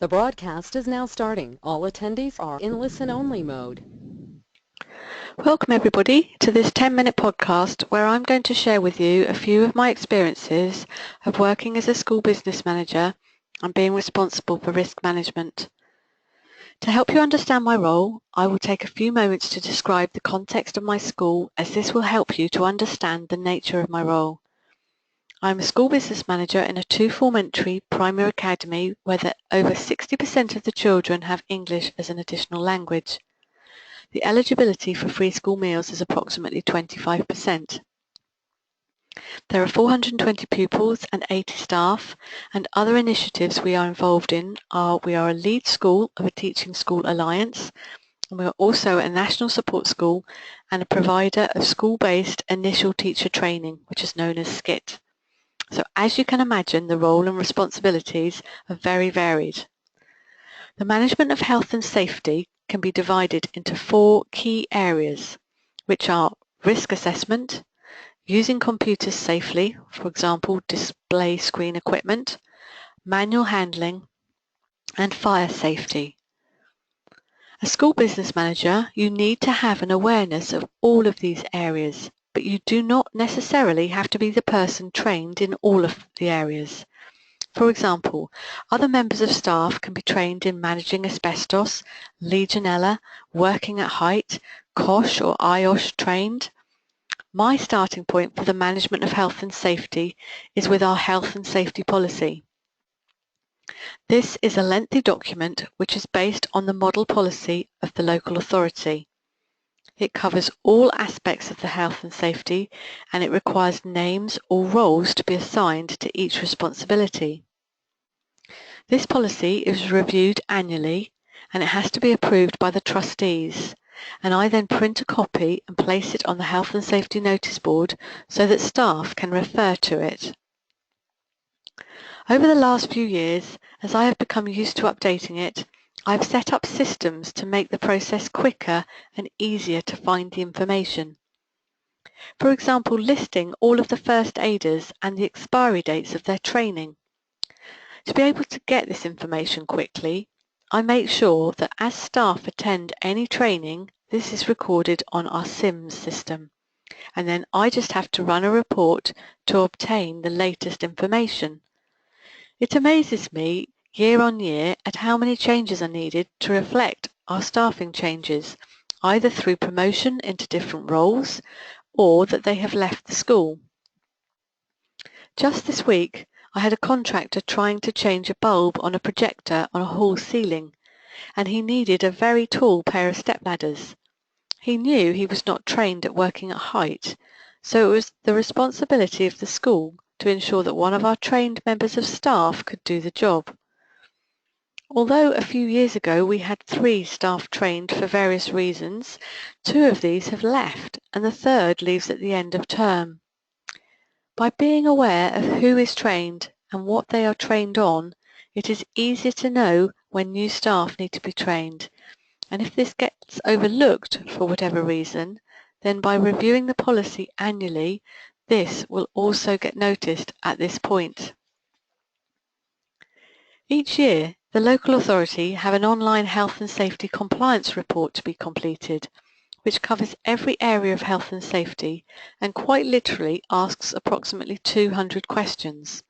The broadcast is now starting. All attendees are in listen-only mode. Welcome everybody to this 10-minute podcast where I'm going to share with you a few of my experiences of working as a school business manager and being responsible for risk management. To help you understand my role, I will take a few moments to describe the context of my school, as this will help you to understand the nature of my role. I'm a school business manager in a two-form entry primary academy where over 60% of the children have English as an additional language. The eligibility for free school meals is approximately 25%. There are 420 pupils and 80 staff, and other initiatives we are involved in are we are a lead school of a Teaching School Alliance, and we are also a national support school and a provider of school-based initial teacher training, which is known as SCIT. So as you can imagine, the role and responsibilities are very varied. The management of health and safety can be divided into four key areas, which are risk assessment, using computers safely, for example, display screen equipment, manual handling, and fire safety. As school business manager, you need to have an awareness of all of these areas, but you do not necessarily have to be the person trained in all of the areas. For example, other members of staff can be trained in managing asbestos, Legionella, working at height, COSH or IOSH trained. My starting point for the management of health and safety is with our health and safety policy. This is a lengthy document which is based on the model policy of the local authority. It covers all aspects of the health and safety, and it requires names or roles to be assigned to each responsibility. This policy is reviewed annually and it has to be approved by the trustees, and I then print a copy and place it on the health and safety notice board so that staff can refer to it. Over the last few years, as I have become used to updating it, I've set up systems to make the process quicker and easier to find the information. For example, listing all of the first aiders and the expiry dates of their training. To be able to get this information quickly, I make sure that as staff attend any training, this is recorded on our SIMS system, and then I just have to run a report to obtain the latest information. It amazes me year on year at how many changes are needed to reflect our staffing changes, either through promotion into different roles or that they have left the school. Just this week, I had a contractor trying to change a bulb on a projector on a hall ceiling, and he needed a very tall pair of stepladders. He knew he was not trained at working at height, so it was the responsibility of the school to ensure that one of our trained members of staff could do the job. Although a few years ago we had 3 staff trained for various reasons, 2 of these have left and the third leaves at the end of term. By being aware of who is trained and what they are trained on, it is easier to know when new staff need to be trained. And if this gets overlooked for whatever reason, then by reviewing the policy annually, this will also get noticed at this point. Each year, the local authority have an online health and safety compliance report to be completed, which covers every area of health and safety and quite literally asks approximately 200 questions.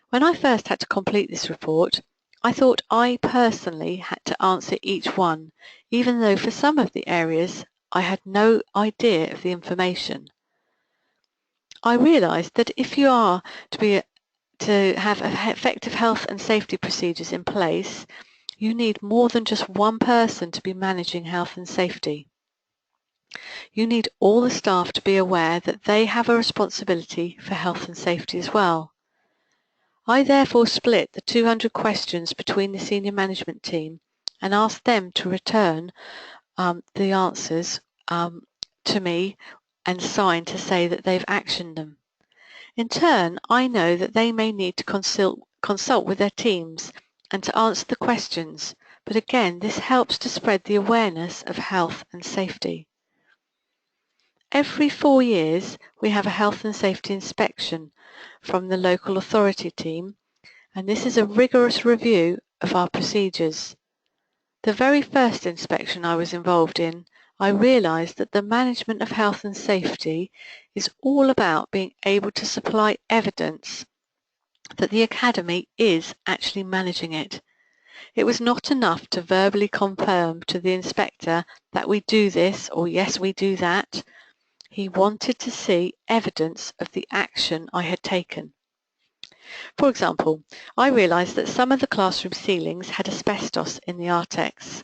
When I first had to complete this report, I thought I personally had to answer each one, even though for some of the areas I had no idea of the information. I realised that if you are to have effective health and safety procedures in place, you need more than just one person to be managing health and safety. You need all the staff to be aware that they have a responsibility for health and safety as well. I therefore split the 200 questions between the senior management team and asked them to return the answers to me and sign to say that they've actioned them. In turn, I know that they may need to consult with their teams and to answer the questions, but again, this helps to spread the awareness of health and safety. Every 4 years, we have a health and safety inspection from the local authority team, and this is a rigorous review of our procedures. The very first inspection I was involved in, I realised that the management of health and safety is all about being able to supply evidence that the Academy is actually managing it. It was not enough to verbally confirm to the inspector that we do this or yes we do that. He wanted to see evidence of the action I had taken. For example, I realised that some of the classroom ceilings had asbestos in the Artex.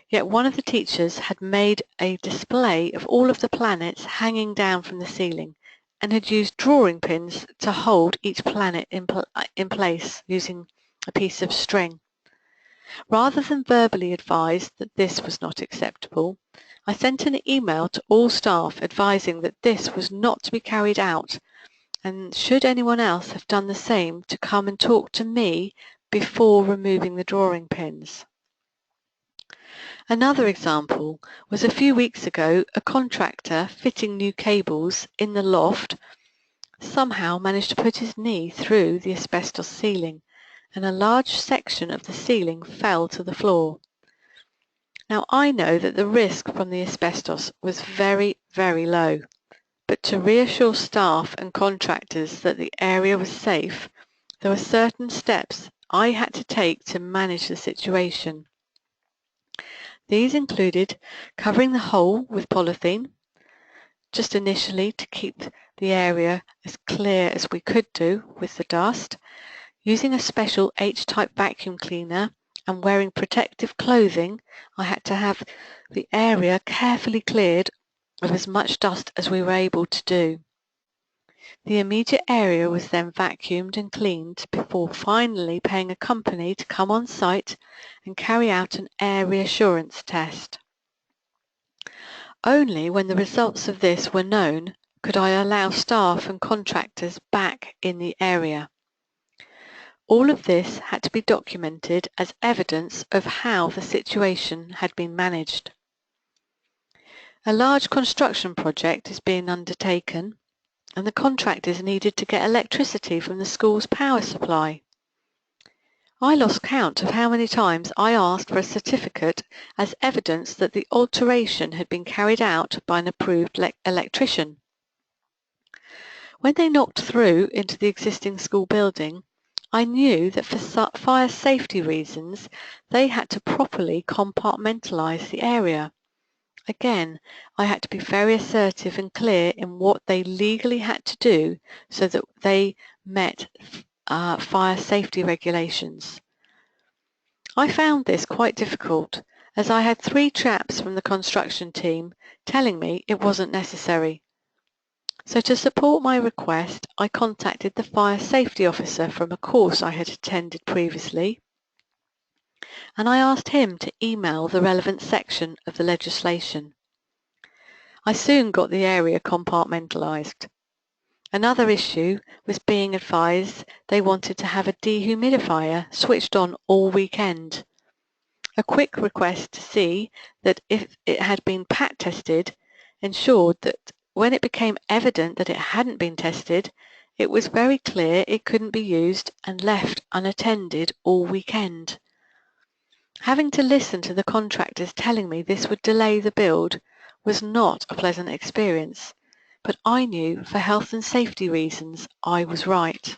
Yet one of the teachers had made a display of all of the planets hanging down from the ceiling and had used drawing pins to hold each planet in place using a piece of string. Rather than verbally advise that this was not acceptable, I sent an email to all staff advising that this was not to be carried out, and should anyone else have done the same, to come and talk to me before removing the drawing pins. Another example was a few weeks ago, a contractor fitting new cables in the loft somehow managed to put his knee through the asbestos ceiling, and a large section of the ceiling fell to the floor. Now I know that the risk from the asbestos was very, very low, but to reassure staff and contractors that the area was safe, there were certain steps I had to take to manage the situation. These included covering the hole with polythene, just initially to keep the area as clear as we could do with the dust, using a special H-type vacuum cleaner and wearing protective clothing. I had to have the area carefully cleared of as much dust as we were able to do. The immediate area was then vacuumed and cleaned before finally paying a company to come on site and carry out an air reassurance test. Only when the results of this were known could I allow staff and contractors back in the area. All of this had to be documented as evidence of how the situation had been managed. A large construction project is being undertaken, and the contractors needed to get electricity from the school's power supply. I lost count of how many times I asked for a certificate as evidence that the alteration had been carried out by an approved electrician. When they knocked through into the existing school building, I knew that for fire safety reasons they had to properly compartmentalise the area. Again, I had to be very assertive and clear in what they legally had to do so that they met fire safety regulations. I found this quite difficult, as I had 3 chaps from the construction team telling me it wasn't necessary. So to support my request, I contacted the fire safety officer from a course I had attended previously, and I asked him to email the relevant section of the legislation. I soon got the area compartmentalised. Another issue was being advised they wanted to have a dehumidifier switched on all weekend. A quick request to see that if it had been PAT tested ensured that when it became evident that it hadn't been tested, it was very clear it couldn't be used and left unattended all weekend. Having to listen to the contractors telling me this would delay the build was not a pleasant experience, but I knew for health and safety reasons I was right.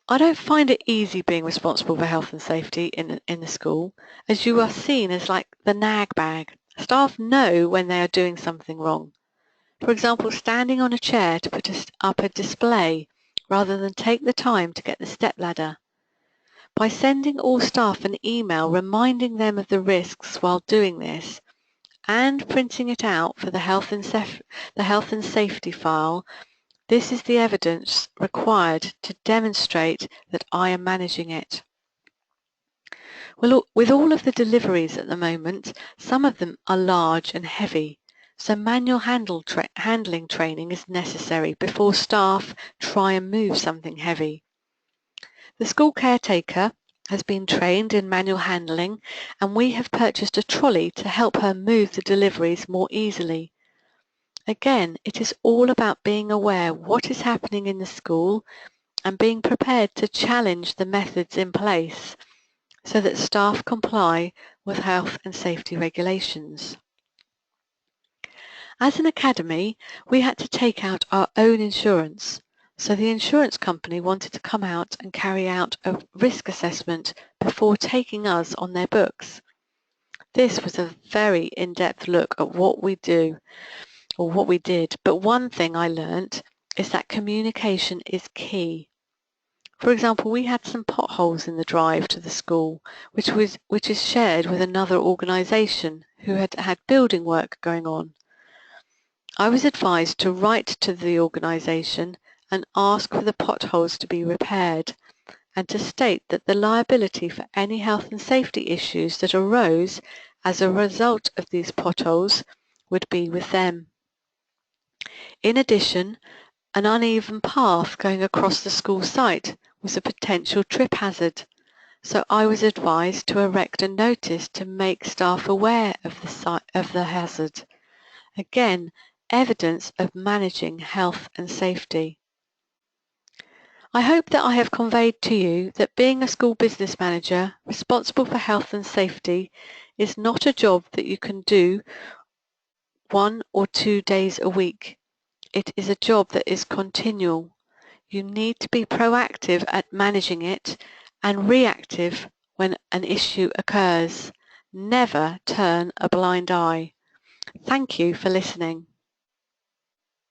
I don't find it easy being responsible for health and safety in the school, as you are seen as like the nag bag. Staff know when they are doing something wrong. For example, standing on a chair to put up a display rather than take the time to get the stepladder. By sending all staff an email reminding them of the risks while doing this, and printing it out for the health and safety file, this is the evidence required to demonstrate that I am managing it. Well, with all of the deliveries at the moment, some of them are large and heavy, so manual handling training is necessary before staff try and move something heavy. The school caretaker has been trained in manual handling, and we have purchased a trolley to help her move the deliveries more easily. Again, it is all about being aware what is happening in the school and being prepared to challenge the methods in place so that staff comply with health and safety regulations. As an academy, we had to take out our own insurance, so the insurance company wanted to come out and carry out a risk assessment before taking us on their books. This was a very in-depth look at what we do, or what we did, but one thing I learnt is that communication is key. For example, we had some potholes in the drive to the school, which is shared with another organisation who had had building work going on. I was advised to write to the organisation and ask for the potholes to be repaired, and to state that the liability for any health and safety issues that arose as a result of these potholes would be with them. In addition, an uneven path going across the school site was a potential trip hazard, so I was advised to erect a notice to make staff aware of the hazard. Again, evidence of managing health and safety. I hope that I have conveyed to you that being a school business manager responsible for health and safety is not a job that you can do 1 or 2 days a week. It is a job that is continual. You need to be proactive at managing it and reactive when an issue occurs. Never turn a blind eye. Thank you for listening.